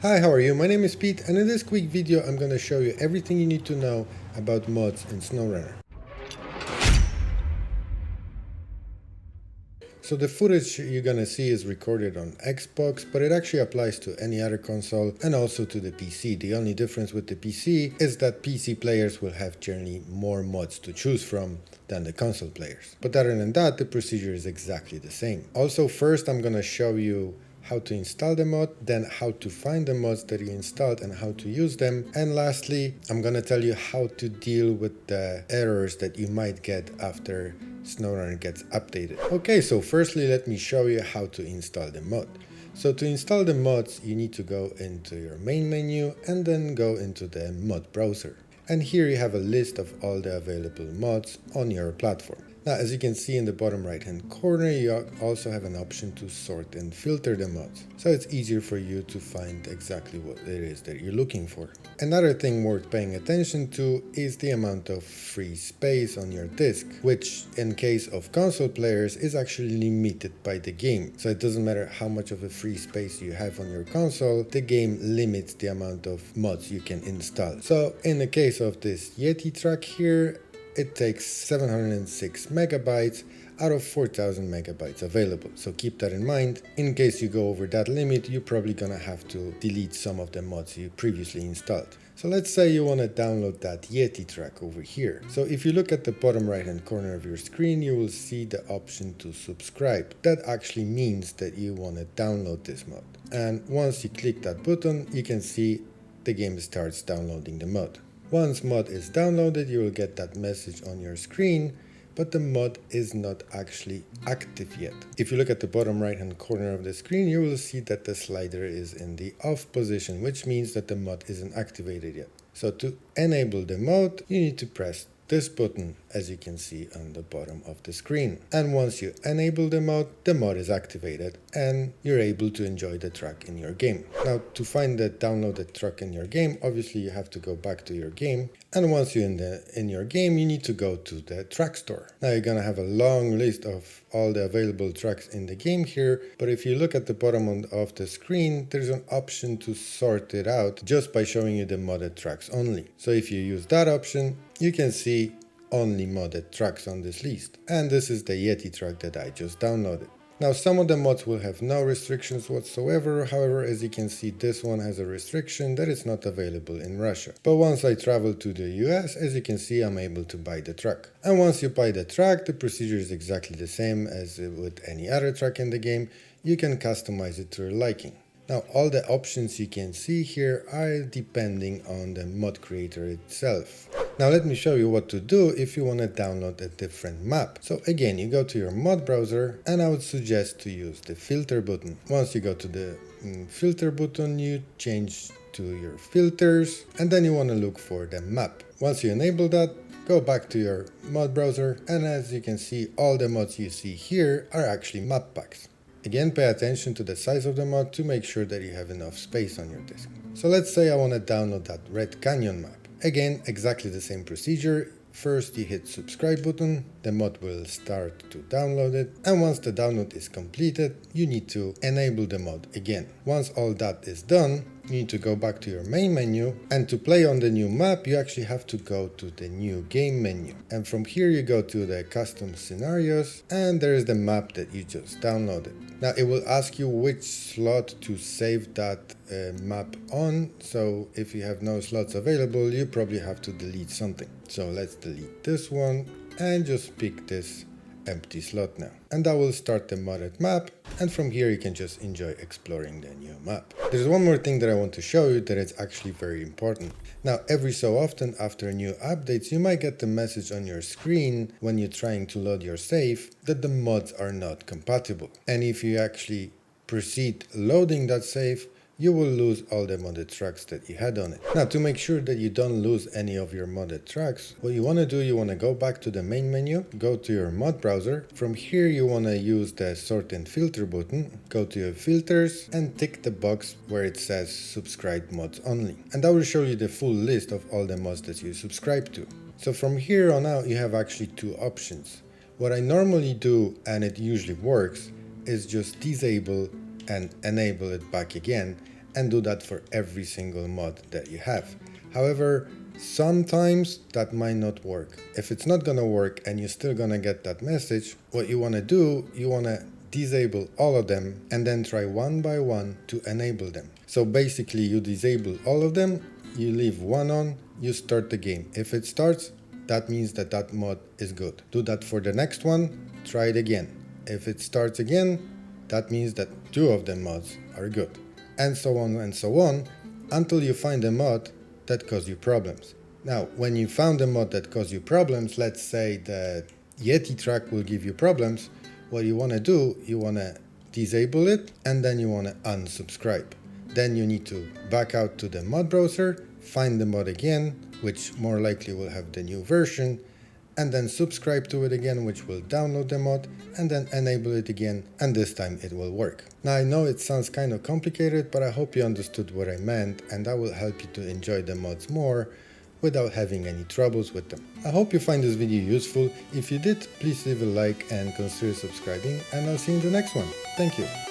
Hi, how are you? My name is Pete, and in this quick video I'm going to show you everything you need to know about mods in Snowrunner. So the footage you're going to see is recorded on Xbox, but it actually applies to any other console and also to the PC. The only difference with the PC is that PC players will have generally more mods to choose from than the console players. But other than that, the procedure is exactly the same. Also, first I'm going to show you how to install the mod, then how to find the mods that you installed and how to use them. And lastly, I'm gonna tell you how to deal with the errors that you might get after Snowrunner gets updated. Okay, so firstly, let me show you how to install the mod. So to install the mods, you need to go into your main menu and then go into the mod browser. And here you have a list of all the available mods on your platform. Now, as you can see in the bottom right hand corner, you also have an option to sort and filter the mods. So it's easier for you to find exactly what it is that you're looking for. Another thing worth paying attention to is the amount of free space on your disk, which in case of console players is actually limited by the game. So it doesn't matter how much of a free space you have on your console, the game limits the amount of mods you can install. So in the case of this Yeti track here, it takes 706 megabytes out of 4000 megabytes available. So keep that in mind. In case you go over that limit, you're probably gonna have to delete some of the mods you previously installed. So let's say you want to download that Yeti track over here. So if you look at the bottom right hand corner of your screen, you will see the option to subscribe. That actually means that you want to download this mod. And once you click that button, you can see the game starts downloading the mod. Once mod is downloaded, you will get that message on your screen, but the mod is not actually active yet. If you look at the bottom right hand corner of the screen, you will see that the slider is in the off position, which means that the mod isn't activated yet. So to enable the mod, you need to press this button, as you can see on the bottom of the screen. And once you enable the mod is activated and you're able to enjoy the track in your game. Now, to find the downloaded track in your game, obviously you have to go back to your game. And once you're in your game, you need to go to the track store. Now you're gonna have a long list of all the available tracks in the game here, but if you look at the bottom of the screen, there's an option to sort it out just by showing you the modded tracks only. So if you use that option, you can see only modded tracks on this list. And this is the Yeti track that I just downloaded. Now, some of the mods will have no restrictions whatsoever. However, as you can see, this one has a restriction that it's not available in Russia. But once I travel to the US, as you can see, I'm able to buy the track. And once you buy the track, the procedure is exactly the same as with any other track in the game. You can customize it to your liking. Now, all the options you can see here are depending on the mod creator itself. Now let me show you what to do if you want to download a different map. So again, you go to your mod browser and I would suggest to use the filter button. Once you go to the filter button, you change to your filters and then you want to look for the map. Once you enable that, go back to your mod browser and as you can see, all the mods you see here are actually map packs. Again, pay attention to the size of the mod to make sure that you have enough space on your disk. So let's say I want to download that Red Canyon map. Again, exactly the same procedure. First you hit subscribe button, the mod will start to download it, and once the download is completed, you need to enable the mod again. Once all that is done, you need to go back to your main menu, and to play on the new map, you actually have to go to the new game menu. And from here you go to the custom scenarios, and there is the map that you just downloaded. Now it will ask you which slot to save that map on, so if you have no slots available, you probably have to delete something. So let's delete this one and just pick this empty slot now. And that will start the modded map, and from here you can just enjoy exploring the new map. There's one more thing that I want to show you that is actually very important. Now, every so often after new updates, you might get the message on your screen when you're trying to load your save that the mods are not compatible. And if you actually proceed loading that save, you will lose all the modded tracks that you had on it. Now, to make sure that you don't lose any of your modded tracks, what you want to do, you want to go back to the main menu, go to your mod browser. From here, you want to use the sort and filter button, go to your filters and tick the box where it says subscribe mods only. And that will show you the full list of all the mods that you subscribe to. So from here on out, you have actually two options. What I normally do, and it usually works, is just disable and enable it back again, and do that for every single mod that you have. However, sometimes that might not work. If it's not gonna work and you're still gonna get that message, what you wanna do, you wanna disable all of them and then try one by one to enable them. So basically you disable all of them, you leave one on, you start the game. If it starts, that means that that mod is good. Do that for the next one, try it again. If it starts again, that means that two of the mods are good. And so on until you find a mod that causes you problems. Now, when you found a mod that causes you problems, let's say the Yeti track will give you problems, what you want to do, you want to disable it and then you want to unsubscribe. Then you need to back out to the mod browser, find the mod again, which more likely will have the new version, and then subscribe to it again, which will download the mod, and then enable it again, and this time it will work. Now I know it sounds kind of complicated, but I hope you understood what I meant, and that will help you to enjoy the mods more without having any troubles with them. I hope you find this video useful. If you did, please leave a like and consider subscribing, and I'll see you in the next one. Thank you.